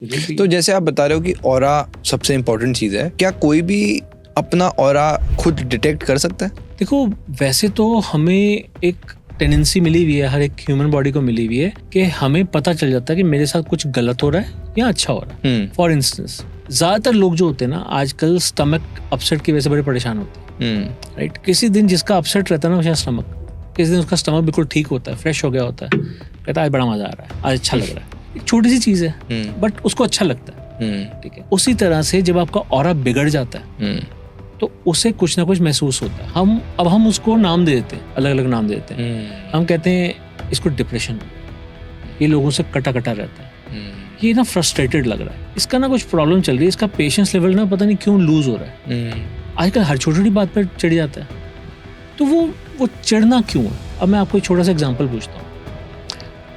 तो जैसे आप बता रहे हो कि ऑरा सबसे इम्पोर्टेंट चीज़ है, क्या कोई भी अपना ऑरा खुद डिटेक्ट कर सकता है? देखो, वैसे तो हमें एक टेंडेंसी मिली हुई है, हर एक ह्यूमन बॉडी को मिली हुई है कि हमें पता चल जाता है कि मेरे साथ कुछ गलत हो रहा है या अच्छा हो रहा है। फॉर इंस्टेंस, ज्यादातर लोग जो होते हैं ना आजकल स्टमक अपसेट की वजह से बड़े परेशान होते हैं, राइट। किसी दिन जिसका अपसेट रहता है ना स्टमक, किसी दिन उसका स्टमक बिल्कुल ठीक होता है, फ्रेश हो गया होता है, कहता है आज बड़ा मजा आ रहा है, आज अच्छा लग रहा है। एक छोटी सी चीज है बट उसको अच्छा लगता है, ठीक है। उसी तरह से जब आपका ऑरा बिगड़ जाता है तो उसे कुछ ना कुछ महसूस होता है। हम उसको नाम दे देते हैं, अलग अलग नाम दे देते हैं। हम कहते हैं इसको डिप्रेशन, ये लोगों से कटा कटा रहता है, ये ना फ्रस्ट्रेटेड लग रहा है, इसका ना कुछ प्रॉब्लम चल रही है, इसका पेशेंस लेवल ना पता नहीं क्यों लूज हो रहा है, आजकल हर छोटी छोटी बात पर चिढ़ जाता है। तो वो चिढ़ना क्यों है? अब मैं आपको एक छोटा सा एग्जांपल पूछता हूँ।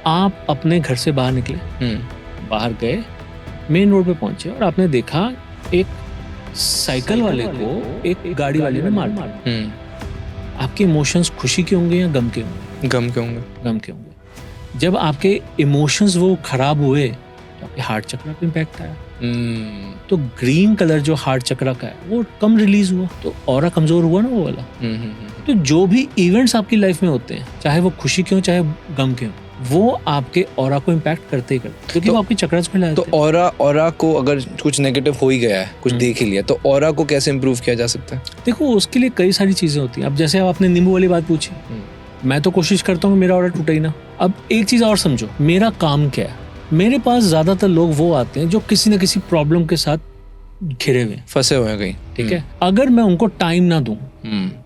आप अपने घर से बाहर निकले, बाहर गए, मेन रोड पे पहुंचे और आपने देखा एक साइकिल वाले को एक गाड़ी वाले ने मार दिया। आपके इमोशंस खुशी के होंगे या गम के होंगे? गम के होंगे। गम के होंगे। जब आपके इमोशंस वो खराब हुए तो आपके हार्ट चक्र पे इम्पैक्ट आया। तो ग्रीन कलर जो हार्ट चक्र का है वो कम रिलीज हुआ, तो ऑरा कमजोर हुआ ना वो वाला। तो जो भी इवेंट्स आपकी लाइफ में होते हैं, चाहे वो खुशी के हो चाहे गम के हो, वो आपके ऑरा को इम्पैक्ट करते ही करते, क्योंकि वो आपकी चक्रास को हिलाते हैं। तो ऑरा को अगर कुछ नेगेटिव हो ही गया है, कुछ देख ही लिया, तो ऑरा को कैसे इम्प्रूव किया जा सकता है? देखो, उसके लिए कई सारी चीजें होती हैं। अब जैसे आपने नींबू वाली बात पूछी, मैं तो कोशिश करता हूँ मेरा ऑरा टूटे ही ना। अब एक चीज और समझो, मेरा काम क्या है। मेरे पास ज्यादातर लोग वो आते हैं जो किसी न किसी प्रॉब्लम के साथ घिरे हुए, फंसे हुए हैं कहीं, ठीक है। अगर मैं उनको टाइम ना दूं,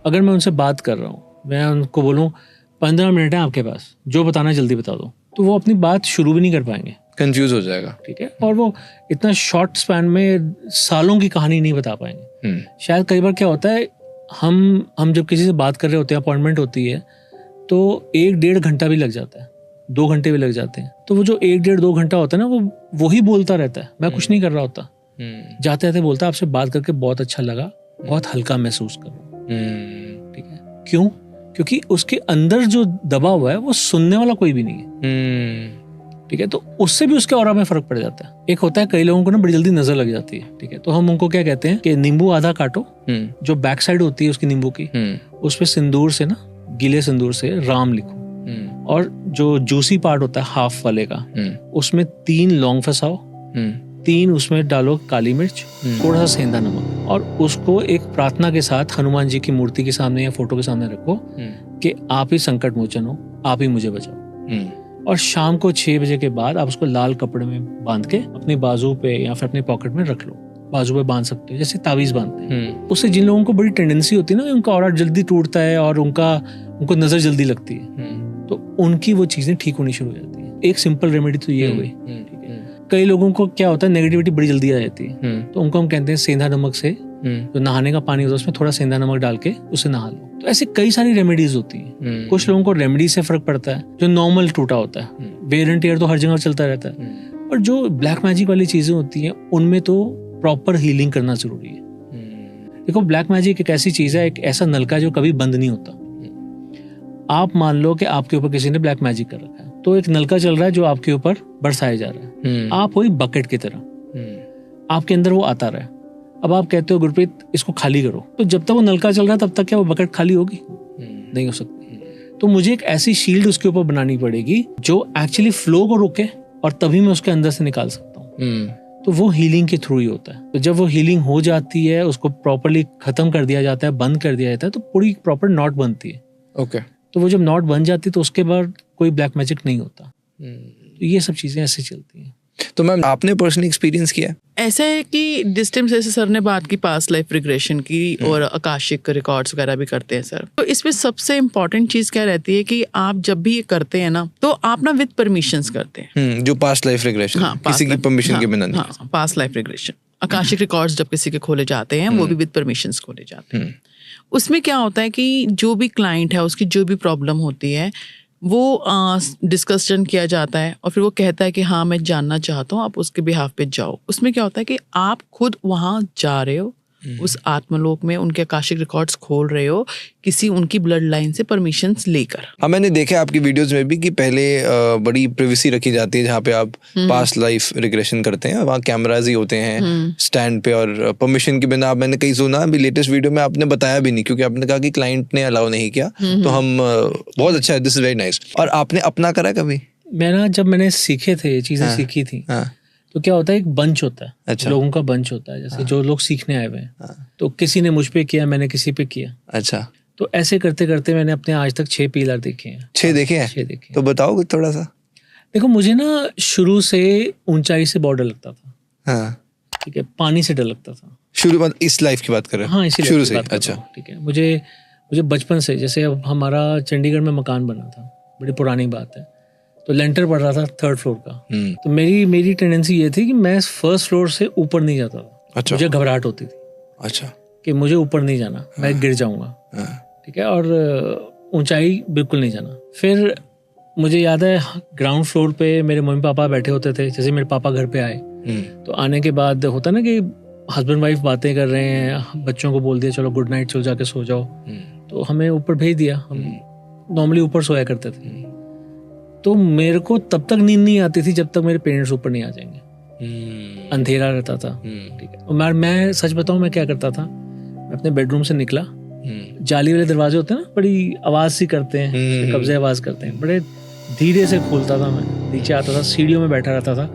अगर मैं उनसे बात कर रहा हूँ, मैं उनको बोलूँ 15 मिनट है आपके पास, जो बताना जल्दी बता दो, तो वो अपनी बात शुरू भी नहीं कर पाएंगे, कंफ्यूज हो जाएगा, ठीक है। और वो इतना शॉर्ट स्पैन में सालों की कहानी नहीं बता पाएंगे। शायद कई बार क्या होता है, हम जब किसी से बात कर रहे होते हैं, अपॉइंटमेंट होती है, तो 1-1.5 घंटा भी लग जाता है, 2 घंटे भी लग जाते हैं। तो वो जो 1-1.5-2 घंटा होता है ना, वो ही बोलता रहता है, मैं कुछ नहीं कर रहा होता। जाते जाते बोलता है आपसे बात करके बहुत अच्छा लगा, बहुत हल्का महसूस करो, ठीक है। क्यों? क्योंकि उसके अंदर जो दबा हुआ है वो सुनने वाला कोई भी नहीं है, ठीक है। तो उससे भी उसके ऑरा में फर्क पड़ जाता है। एक होता है, कई लोगों को ना बड़ी जल्दी नजर लग जाती है, ठीक है। तो हम उनको क्या कहते हैं कि नींबू आधा काटो, जो बैक साइड होती है उसकी नींबू की, उस पे सिंदूर से ना, गीले सिंदूर से राम लिखो, और जो जूसी पार्ट होता है हाफ वाले का, उसमें 3 लौंग फंसाओ, 3 उसमें डालो काली मिर्च, थोड़ा सा सेंधा नमक, और उसको एक प्रार्थना के साथ हनुमान जी की मूर्ति के सामने या फोटो के सामने रखो कि आप ही संकट मोचन हो, आप ही मुझे बचाओ। और शाम को 6 बजे के बाद आप उसको लाल कपड़े में बांध के अपने बाजू पे या फिर अपने पॉकेट में रख लो। बाजू पे बांध सकते हो, जैसे ताबीज बांधते हैं। उससे जिन लोगों को बड़ी टेंडेंसी होती है ना, उनका ऑरा जल्दी टूटता है और उनको नजर जल्दी लगती है, तो उनकी वो चीजें ठीक होनी शुरू हो जाती है। एक सिंपल रेमेडी तो ये हो गई, ठीक है। कई लोगों को क्या होता है, नेगेटिविटी बड़ी जल्दी आ जाती है, तो उनको हम कहते हैं सेंधा नमक से, जो नहाने का पानी होता है उसमें थोड़ा सेंधा नमक डाल के उसे नहा लो। तो ऐसे कई सारी रेमेडीज होती हैं। कुछ लोगों को रेमेडी से फर्क पड़ता है, जो नॉर्मल टूटा होता है, वेयर एंड टेयर तो हर जगह चलता रहता है, और जो ब्लैक मैजिक वाली चीजें होती हैं उनमें तो प्रॉपर हीलिंग करना जरूरी है। देखो, ब्लैक मैजिक एक ऐसी चीज है, एक ऐसा नलका जो कभी बंद नहीं होता। आप मान लो कि आपके ऊपर किसी ने ब्लैक मैजिक कर रखा है, तो एक नलका चल रहा है जो आपके ऊपर बरसाया जा रहा है। आप वही बकेट की तरह, आपके अंदर वो आता रहा है। अब आप कहते हो गुरप्रीत इसको खाली करो, तो जब तक वो नलका चल रहा है तब तक क्या वो बकेट खाली होगी? नहीं हो सकती। तो मुझे एक ऐसी शील्ड उसके ऊपर बनानी पड़ेगी जो एक्चुअली फ्लो को रोके, और तभी मैं उसके अंदर से निकाल सकता हूँ। तो वो हीलिंग के थ्रू ही होता है। तो जब वो हीलिंग हो जाती है, उसको प्रॉपरली खत्म कर दिया जाता है, बंद कर दिया जाता है, तो पूरी प्रॉपर नॉट बनती है। ओके। तो वो जब नॉट बन जाती है तो उसके बाद कोई ब्लैक मैजिक नहीं होता। तो ये सब चीजें ऐसे चलती हैं। तो मैम, आपने पर्सनली एक्सपीरियंस किया? ऐसा है कि जिस टाइम से सर ने बात की पास्ट लाइफ रिग्रेशन की और आकाशिक रिकॉर्ड्स वगैरह भी करते हैं सर, तो इसमें सबसे इम्पोर्टेंट चीज क्या रहती है कि आप जब भी ये करते हैं ना, तो आप ना विद परमिशंस करते हैं। जो पास्ट लाइफ रिग्रेशन, किसी की परमिशन के बिना नहीं। हाँ, past life regression, Akashic records जब किसी के खोले जाते हैं, वो भी विद परमिशंस खोले जाते हैं। उसमें क्या होता है कि जो भी क्लाइंट है, उसकी जो भी प्रॉब्लम होती है, वो डिस्कशन किया जाता है, और फिर वो कहता है कि हाँ मैं जानना चाहता हूँ, आप उसके बिहाफ पे जाओ। उसमें क्या होता है कि आप खुद वहाँ जा रहे हो, उस आत्मलोक में उनके आकाशिक रिकॉर्ड्स खोल रहे हो किसी उनकी ब्लड लाइन से परमिशंस लेकर। हाँ, मैंने देखा है आपकी वीडियोस में भी कि पहले बड़ी प्रिवेसी रखी जाती है जहाँ पे आप पास्ट लाइफ रिग्रेशन करते हैं, वहाँ कैमराज ही होते हैं स्टैंड पे, और परमिशन के बिना मैंने कहीं सुना अभी लेटेस्ट वीडियो में आपने बताया भी नहीं, क्योंकि आपने कहा कि क्लाइंट ने अलाउ नहीं किया। तो हम बहुत अच्छा है, दिस इज वेरी नाइस। और आपने अपना करा कभी? जब मैंने सीखे थे ये चीजें सीखी थी, तो क्या होता है, एक बंच होता है, अच्छा। लोगों का बंच होता है, जैसे जो लोग सीखने आए हुए हैं, तो किसी ने मुझ पे किया, मैंने किसी पे किया। अच्छा। तो ऐसे करते करते मैंने अपने आज तक 6 पिलर देखे हैं। 6 देखे हैं? 6 देखे। तो बताओ कुछ थोड़ा सा। देखो, मुझे ना शुरू से ऊंचाई से बहुत डर लगता था। हाँ, ठीक है, पानी से डर लगता था शुरू, इस लाइफ की बात कर रहे हैं? हाँ, इसी शुरू से। अच्छा, ठीक है। मुझे बचपन से, जैसे अब हमारा चंडीगढ़ में मकान बना था, बड़ी पुरानी बात है, तो लेंटर पड़ रहा था 3rd फ्लोर का। तो मेरी टेंडेंसी ये थी कि मैं 1st फ्लोर से ऊपर नहीं जाता था। अच्छा। मुझे घबराहट होती थी, अच्छा, कि मुझे ऊपर नहीं जाना, मैं गिर जाऊंगा। ठीक है, और ऊंचाई बिल्कुल नहीं जाना। फिर मुझे याद है ग्राउंड फ्लोर पे मेरे मम्मी पापा बैठे होते थे। जैसे मेरे पापा घर पे आए, तो आने के बाद होता ना कि हस्बैंड वाइफ बातें कर रहे हैं, बच्चों को बोल दिया चलो गुड नाइट, चलो जाके सो जाओ। तो हमें ऊपर भेज दिया। हम नॉर्मली ऊपर सोया करते थे। तो मेरे को तब तक नींद नहीं आती थी जब तक मेरे पेरेंट्स ऊपर नहीं आ जाएंगे। अंधेरा रहता था। ठीक है, और मैं सच बताऊं, मैं क्या करता था, मैं अपने बेडरूम से निकला, जाली वाले दरवाजे होते हैं ना, बड़ी आवाज सी करते हैं, कब्जे आवाज करते हैं, बड़े धीरे से खोलता था। मैं नीचे आता था, सीढ़ियों में बैठा रहता था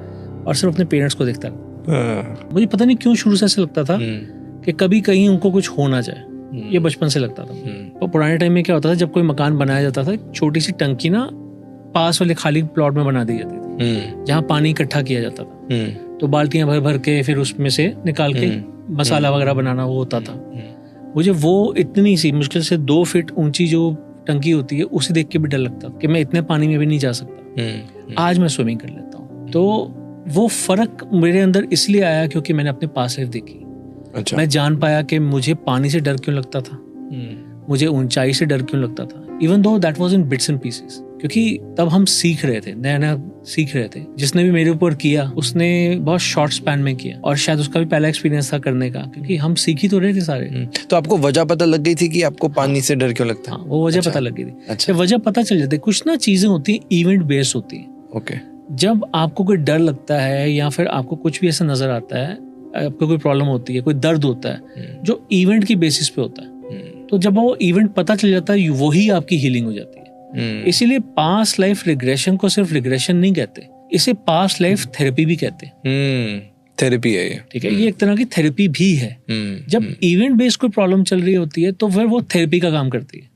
और सिर्फ अपने पेरेंट्स को देखता था। मुझे पता नहीं क्यों शुरू से ऐसा लगता था कि कभी कहीं उनको कुछ हो ना जाए। ये बचपन से लगता था। और पुराने टाइम में क्या होता था, जब कोई मकान बनाया जाता था, छोटी सी टंकी ना पास वाले खाली प्लॉट में बना दी जाती थी, जहाँ पानी इकट्ठा किया जाता था। तो बाल्टियां भर भर के फिर उसमें से निकाल के मसाला वगैरह बनाना वो होता था। मुझे वो इतनी सी मुश्किल से 2 फीट ऊंची जो टंकी होती है, उसे देख के भी डर लगता कि मैं इतने पानी में भी नहीं जा सकता। आज मैं स्विमिंग कर लेता हूँ। तो वो फर्क मेरे अंदर इसलिए आया क्योंकि मैंने अपने पास लाइफ देखी। अच्छा। मैं जान पाया कि मुझे पानी से डर क्यों लगता था, मुझे ऊंचाई से डर क्यों लगता था, even though that was in bits and pieces. क्योंकि तब हम सीख रहे थे, नया नया सीख रहे थे। जिसने भी मेरे ऊपर किया उसने बहुत शॉर्ट स्पैन में किया, और शायद उसका भी पहला एक्सपीरियंस था करने का, क्योंकि हम सीख ही तो रहे थे सारे। तो आपको वजह पता लग गई थी कि आपको पानी से डर क्यों लगता है? हाँ, वो वजह अच्छा। पता लग गई थी। अच्छा। वजह पता चल जाती है। कुछ ना चीजें होती हैं इवेंट बेस्ड होती है। ओके। जब आपको कोई डर लगता है या फिर आपको कुछ भी ऐसा नजर आता है, आपको कोई प्रॉब्लम होती है, कोई दर्द होता है जो इवेंट की बेसिस पे होता है, तो जब वो इवेंट पता चल जाता है वही आपकी हीलिंग हो जाती है। इसीलिए पास्ट लाइफ रिग्रेशन को सिर्फ रिग्रेशन नहीं कहते, इसे पास्ट लाइफ थेरेपी भी कहते हैं। थेरेपी है ये। ठीक है, ये एक तरह की थेरेपी भी है। जब इवेंट बेस्ड कोई प्रॉब्लम चल रही होती है तो फिर वो थेरेपी का काम करती है।